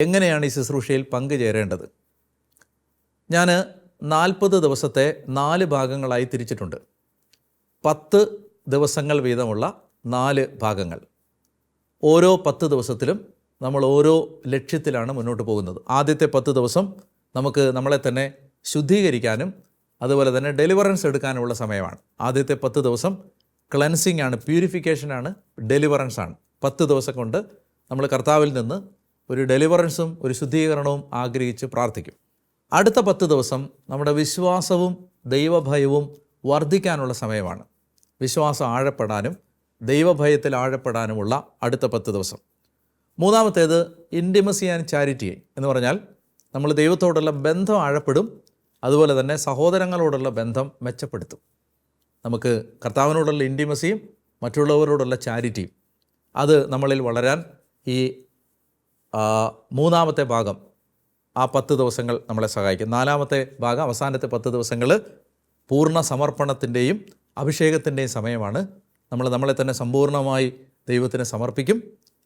എങ്ങനെയാണ് ഈ ശുശ്രൂഷയിൽ പങ്കുചേരേണ്ടത്? ഞാൻ 40 ദിവസത്തെ 4 ഭാഗങ്ങളായി തിരിച്ചിട്ടുണ്ട്. 10 ദിവസങ്ങൾ വീതമുള്ള 4 ഭാഗങ്ങൾ. ഓരോ 10 ദിവസത്തിലും നമ്മൾ ഓരോ ലക്ഷ്യത്തിലാണ് മുന്നോട്ട് പോകുന്നത്. ആദ്യത്തെ 10 ദിവസം നമുക്ക് നമ്മളെ തന്നെ ശുദ്ധീകരിക്കാനും അതുപോലെ തന്നെ ഡെലിവറൻസ് എടുക്കാനുമുള്ള സമയമാണ്. ആദ്യത്തെ 10 ദിവസം ക്ലെൻസിങ് ആണ്, പ്യൂരിഫിക്കേഷനാണ്, ഡെലിവറൻസ് ആണ്. 10 ദിവസം കൊണ്ട് നമ്മൾ കർത്താവിൽ നിന്ന് ഒരു ഡെലിവറൻസും ഒരു ശുദ്ധീകരണവും ആഗ്രഹിച്ച് പ്രാർത്ഥിക്കും. അടുത്ത 10 ദിവസം നമ്മുടെ വിശ്വാസവും ദൈവഭയവും വർദ്ധിക്കാനുള്ള സമയമാണ്. വിശ്വാസം ആഴപ്പെടാനും ദൈവഭയത്തിൽ ആഴപ്പെടാനുമുള്ള അടുത്ത 10 ദിവസം. മൂന്നാമത്തേത് ഇൻറ്റിമസി ആൻഡ് ചാരിറ്റി എന്ന് പറഞ്ഞാൽ നമ്മൾ ദൈവത്തോടുള്ള ബന്ധം ആഴപ്പെടും, അതുപോലെ തന്നെ സഹോദരങ്ങളോടുള്ള ബന്ധം മെച്ചപ്പെടുത്തും. നമുക്ക് കർത്താവിനോടുള്ള ഇൻറ്റിമസിയും മറ്റുള്ളവരോടുള്ള ചാരിറ്റിയും അത് നമ്മളിൽ വളരാൻ ഈ മൂന്നാമത്തെ ഭാഗം ആ 10 ദിവസങ്ങൾ നമ്മളെ സഹായിക്കും. നാലാമത്തെ ഭാഗം, അവസാനത്തെ 10 ദിവസങ്ങൾ പൂർണ്ണ സമർപ്പണത്തിൻ്റെയും അഭിഷേകത്തിൻ്റെയും സമയമാണ്. നമ്മളെ തന്നെ സമ്പൂർണ്ണമായി ദൈവത്തിന് സമർപ്പിക്കും.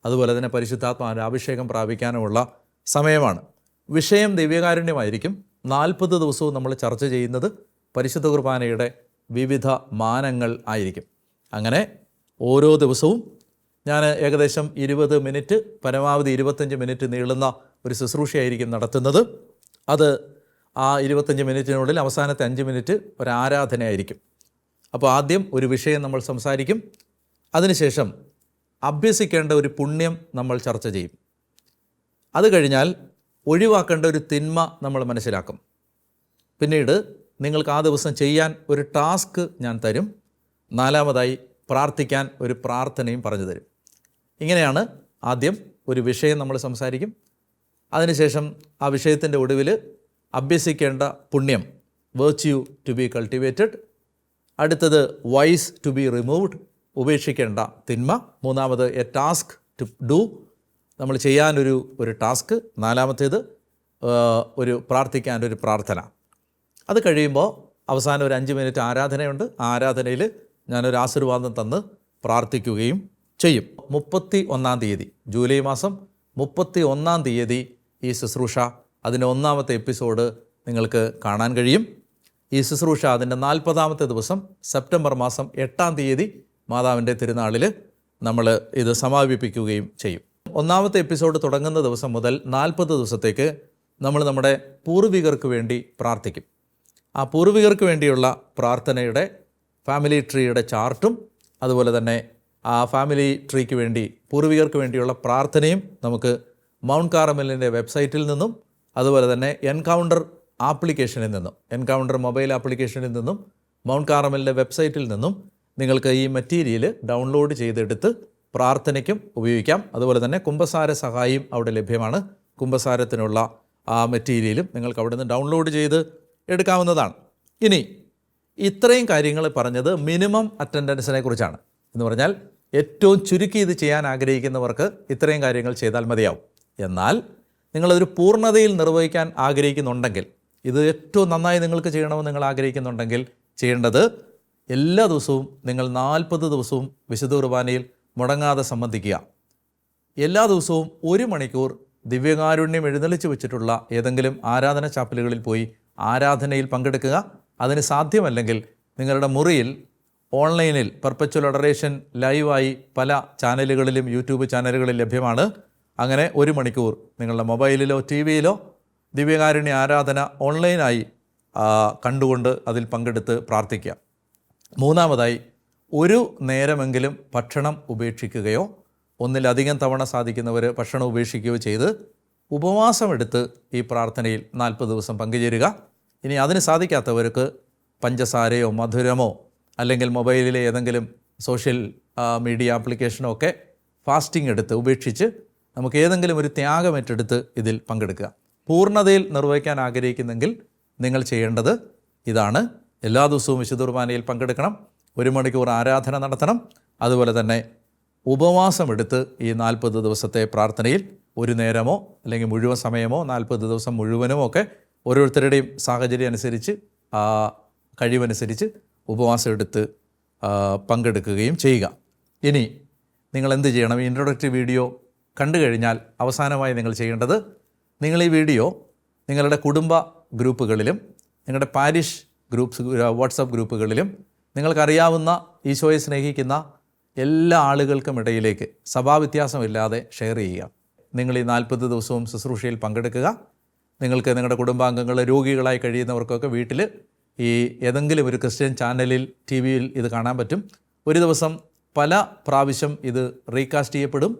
അതുപോലെ തന്നെ പരിശുദ്ധാത്മാവിൻ്റെ അഭിഷേകം പ്രാപിക്കാനുമുള്ള സമയമാണ്. വിഷയം ദിവ്യകാരുണ്യമായിരിക്കും. 40 ദിവസവും നമ്മൾ ചർച്ച ചെയ്യുന്നത് പരിശുദ്ധ കുർബാനയുടെ വിവിധ മാനങ്ങൾ ആയിരിക്കും. അങ്ങനെ ഓരോ ദിവസവും ഞാൻ ഏകദേശം 20 മിനിറ്റ്, പരമാവധി 25 മിനിറ്റ് നീളുന്ന ഒരു ശുശ്രൂഷയായിരിക്കും നടത്തുന്നത്. അത് ആ 25 മിനിറ്റിനുള്ളിൽ അവസാനത്തെ 5 മിനിറ്റ് ഒരു ആരാധനയായിരിക്കും. അപ്പോൾ ആദ്യം ഒരു വിഷയം നമ്മൾ സംസാരിക്കും. അതിനുശേഷം അഭ്യസിക്കേണ്ട ഒരു പുണ്യം നമ്മൾ ചർച്ച ചെയ്യും. അത് കഴിഞ്ഞാൽ ഒഴിവാക്കേണ്ട ഒരു തിന്മ നമ്മൾ മനസ്സിലാക്കും. പിന്നീട് നിങ്ങൾക്ക് ആ ദിവസം ചെയ്യാൻ ഒരു ടാസ്ക് ഞാൻ തരും. നാലാമതായി പ്രാർത്ഥിക്കാൻ ഒരു പ്രാർത്ഥനയും പറഞ്ഞു തരും. ഇങ്ങനെയാണ് ആദ്യം ഒരു വിഷയം നമ്മൾ സംസാരിക്കും. അതിനുശേഷം ആ വിഷയത്തിൻ്റെ ഒടുവിൽ അഭ്യസിക്കേണ്ട പുണ്യം, വെർച്യു ടു ബി കൾട്ടിവേറ്റഡ്. അടുത്തത് വൈസ് ടു ബി റിമൂവ്ഡ്, ഉപേക്ഷിക്കേണ്ട തിന്മ. മൂന്നാമത് എ ടാസ്ക് ടു ഡു, നമ്മൾ ചെയ്യാനൊരു ടാസ്ക്. നാലാമത്തേത് ഒരു പ്രാർത്ഥിക്കാനൊരു പ്രാർത്ഥന. അത് കഴിയുമ്പോൾ അവസാനം ഒരു 5 മിനിറ്റ് ആരാധനയുണ്ട്. ആ ആരാധനയിൽ ഞാനൊരു ആശീർവാദം തന്ന് പ്രാർത്ഥിക്കുകയും ചെയ്യും. 31-ാം തീയതി, ജൂലൈ മാസം 31-ാം തീയതി ഈ ശുശ്രൂഷ, അതിൻ്റെ 1-ാമത്തെ എപ്പിസോഡ് നിങ്ങൾക്ക് കാണാൻ കഴിയും. ഈ ശുശ്രൂഷ അതിൻ്റെ 40-ാമത്തെ ദിവസം, സെപ്റ്റംബർ മാസം 8-ാം തീയതി മാതാവിൻ്റെ തിരുനാളിൽ നമ്മൾ ഇത് സമാപിപ്പിക്കുകയും ചെയ്യും. 1-ാമത്തെ എപ്പിസോഡ് തുടങ്ങുന്ന ദിവസം മുതൽ 40 ദിവസത്തേക്ക് നമ്മൾ നമ്മുടെ പൂർവികർക്ക് വേണ്ടി പ്രാർത്ഥിക്കും. ആ പൂർവികർക്ക് വേണ്ടിയുള്ള പ്രാർത്ഥനയുടെ ഫാമിലി ട്രീയുടെ ചാർട്ടും അതുപോലെ തന്നെ ആ ഫാമിലി ട്രീക്ക് വേണ്ടി, പൂർവികർക്ക് വേണ്ടിയുള്ള പ്രാർത്ഥനയും നമുക്ക് മൗണ്ട് കാർമലിൻ്റെ വെബ്സൈറ്റിൽ നിന്നും അതുപോലെ തന്നെ എൻകൗണ്ടർ ആപ്ലിക്കേഷനിൽ നിന്നും, എൻകൗണ്ടർ മൊബൈൽ ആപ്ലിക്കേഷനിൽ നിന്നും മൗണ്ട് കാർമലിൻ്റെ വെബ്സൈറ്റിൽ നിന്നും നിങ്ങൾക്ക് ഈ മെറ്റീരിയൽ ഡൗൺലോഡ് ചെയ്തെടുത്ത് പ്രാർത്ഥനയ്ക്കും ഉപയോഗിക്കാം. അതുപോലെ തന്നെ കുമ്പസാര സഹായിയും അവിടെ ലഭ്യമാണ്. കുമ്പസാരത്തിനുള്ള ആ മെറ്റീരിയലും നിങ്ങൾക്ക് അവിടെ നിന്ന് ഡൗൺലോഡ് ചെയ്ത് എടുക്കാവുന്നതാണ്. ഇനി ഇത്രയും കാര്യങ്ങൾ പറഞ്ഞത് മിനിമം അറ്റൻഡൻസിനെ കുറിച്ചാണ്. എന്ന് പറഞ്ഞാൽ ഏറ്റവും ചുരുക്കി ഇത് ചെയ്യാൻ ആഗ്രഹിക്കുന്നവർക്ക് ഇത്രയും കാര്യങ്ങൾ ചെയ്താൽ മതിയാവും. എന്നാൽ നിങ്ങളതൊരു പൂർണ്ണതയിൽ നിർവഹിക്കാൻ ആഗ്രഹിക്കുന്നുണ്ടെങ്കിൽ, ഇത് ഏറ്റവും നന്നായി നിങ്ങൾക്ക് ചെയ്യണമെന്ന് നിങ്ങൾ ആഗ്രഹിക്കുന്നുണ്ടെങ്കിൽ ചെയ്യേണ്ടത്, എല്ലാ ദിവസവും നിങ്ങൾ 40 ദിവസവും വിശുദ്ധ കുർബാനയിൽ മുടങ്ങാതെ സംബന്ധിക്കുക. എല്ലാ ദിവസവും 1 മണിക്കൂർ ദിവ്യകാരുണ്യം എഴുന്നള്ളിച്ച് വെച്ചിട്ടുള്ള ഏതെങ്കിലും ആരാധന ചാപ്പലുകളിൽ പോയി ആരാധനയിൽ പങ്കെടുക്കുക. അതിന് സാധ്യമല്ലെങ്കിൽ നിങ്ങളുടെ മുറിയിൽ ഓൺലൈനിൽ പെർപ്പച്വൽ അഡറേഷൻ ലൈവായി പല ചാനലുകളിലും യൂട്യൂബ് ചാനലുകളിൽ ലഭ്യമാണ്. അങ്ങനെ 1 മണിക്കൂർ നിങ്ങളുടെ മൊബൈലിലോ ടി വിയിലോ ദിവ്യകാരുണ്യ ആരാധന ഓൺലൈനായി കണ്ടുകൊണ്ട് അതിൽ പങ്കെടുത്ത് പ്രാർത്ഥിക്കുക. മൂന്നാമതായി, ഒരു നേരമെങ്കിലും ഭക്ഷണം ഉപേക്ഷിക്കുകയോ ഒന്നിലധികം തവണ സാധിക്കുന്നവർ ഭക്ഷണം ഉപേക്ഷിക്കുകയോ ചെയ്ത് ഉപവാസമെടുത്ത് ഈ പ്രാർത്ഥനയിൽ 40 ദിവസം പങ്കുചേരുക. ഇനി അതിന് സാധിക്കാത്തവർക്ക് പഞ്ചസാരയോ മധുരമോ അല്ലെങ്കിൽ മൊബൈലിലെ ഏതെങ്കിലും സോഷ്യൽ മീഡിയ ആപ്ലിക്കേഷനോ ഒക്കെ ഫാസ്റ്റിംഗ് എടുത്ത് ഉപേക്ഷിച്ച് നമുക്ക് ഏതെങ്കിലും ഒരു ത്യാഗം ഏറ്റെടുത്ത് ഇതിൽ പങ്കെടുക്കുക. പൂർണ്ണതയിൽ നിർവഹിക്കാൻ ആഗ്രഹിക്കുന്നെങ്കിൽ നിങ്ങൾ ചെയ്യേണ്ടത് ഇതാണ്. എല്ലാ ദിവസവും വിശുദ്ധ കുർബാനയിൽ പങ്കെടുക്കണം, 1 മണിക്കൂർ ആരാധന നടത്തണം. അതുപോലെ തന്നെ ഉപവാസമെടുത്ത് ഈ 40 ദിവസത്തെ പ്രാർത്ഥനയിൽ ഒരു നേരമോ അല്ലെങ്കിൽ മുഴുവൻ സമയമോ 40 ദിവസം മുഴുവനുമോ ഒക്കെ ഓരോരുത്തരുടെയും സാഹചര്യം അനുസരിച്ച് കഴിവനുസരിച്ച് ഉപവാസം എടുത്ത് പങ്കെടുക്കുകയും ചെയ്യുക. ഇനി നിങ്ങൾ എന്ത് ചെയ്യണം? ഈ ഇൻട്രൊഡക്റ്റീവ് വീഡിയോ കണ്ടു കഴിഞ്ഞാൽ അവസാനമായി നിങ്ങൾ ചെയ്യേണ്ടത് നിങ്ങൾ ഈ വീഡിയോ നിങ്ങളുടെ കുടുംബ ഗ്രൂപ്പുകളിലും നിങ്ങളുടെ പാരിഷ് ഗ്രൂപ്പ്സ് വാട്സപ്പ് ഗ്രൂപ്പുകളിലും നിങ്ങൾക്കറിയാവുന്ന ഈശോയെ സ്നേഹിക്കുന്ന എല്ലാ ആളുകൾക്കും ഇടയിലേക്ക് സഭാവ്യത്യാസമില്ലാതെ ഷെയർ ചെയ്യുക. നിങ്ങൾ ഈ 40 ദിവസവും ശുശ്രൂഷയിൽ പങ്കെടുക്കുക. നിങ്ങൾക്ക് നിങ്ങളുടെ കുടുംബാംഗങ്ങൾ രോഗികളായി കഴിയുന്നവർക്കൊക്കെ വീട്ടിൽ ഈ ഏതെങ്കിലും ഒരു ക്രിസ്ത്യൻ ചാനലിൽ TV-യിൽ ഇത് കാണാൻ പറ്റും. ഒരു ദിവസം പല പ്രാവശ്യം ഇത് റീകാസ്റ്റ് ചെയ്യപ്പെടും.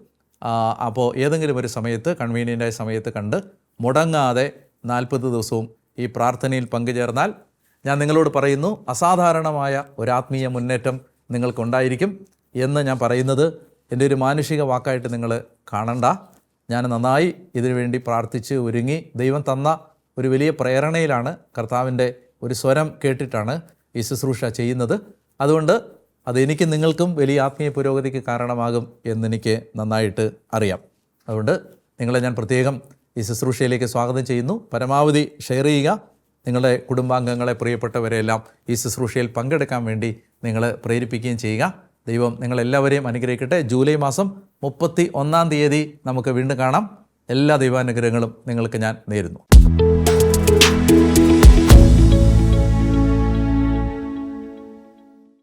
അപ്പോൾ ഏതെങ്കിലും ഒരു സമയത്ത് കൺവീനിയൻ്റായ സമയത്ത് കണ്ട് മുടങ്ങാതെ 40 ദിവസവും ഈ പ്രാർത്ഥനയിൽ പങ്കുചേർന്നാൽ ഞാൻ നിങ്ങളോട് പറയുന്നു, അസാധാരണമായ ഒരാത്മീയ മുന്നേറ്റം നിങ്ങൾക്കുണ്ടായിരിക്കും എന്ന് ഞാൻ പറയുന്നത് എൻ്റെ ഒരു മാനുഷിക വാക്കായിട്ട് നിങ്ങൾ കാണണ്ട. ഞാൻ നന്നായി ഇതിനു വേണ്ടി പ്രാർത്ഥിച്ച് ഒരുങ്ങി ദൈവം തന്ന ഒരു വലിയ പ്രേരണയിലാണ്, കർത്താവിൻ്റെ ഒരു സ്വരം കേട്ടിട്ടാണ് ഈ ശുശ്രൂഷ ചെയ്യുന്നത്. അതുകൊണ്ട് അതെനിക്ക് നിങ്ങൾക്കും വലിയ ആത്മീയ പുരോഗതിക്ക് കാരണമാകും എന്നെനിക്ക് നന്നായിട്ട് അറിയാം. അതുകൊണ്ട് നിങ്ങളെ ഞാൻ പ്രത്യേകം ഈ ശുശ്രൂഷയിലേക്ക് സ്വാഗതം ചെയ്യുന്നു. പരമാവധി ഷെയർ ചെയ്യുക. നിങ്ങളുടെ കുടുംബാംഗങ്ങളെ, പ്രിയപ്പെട്ടവരെല്ലാം ഈ ശുശ്രൂഷയിൽ പങ്കെടുക്കാൻ വേണ്ടി നിങ്ങൾ പ്രേരിപ്പിക്കുകയും ചെയ്യുക. ദൈവം നിങ്ങളെല്ലാവരെയും അനുഗ്രഹിക്കട്ടെ. ജൂലൈ മാസം 31-ാം തീയതി നമുക്ക് വീണ്ടും കാണാം. എല്ലാ ദൈവാനുഗ്രഹങ്ങളും നിങ്ങൾക്ക് ഞാൻ നേരുന്നു.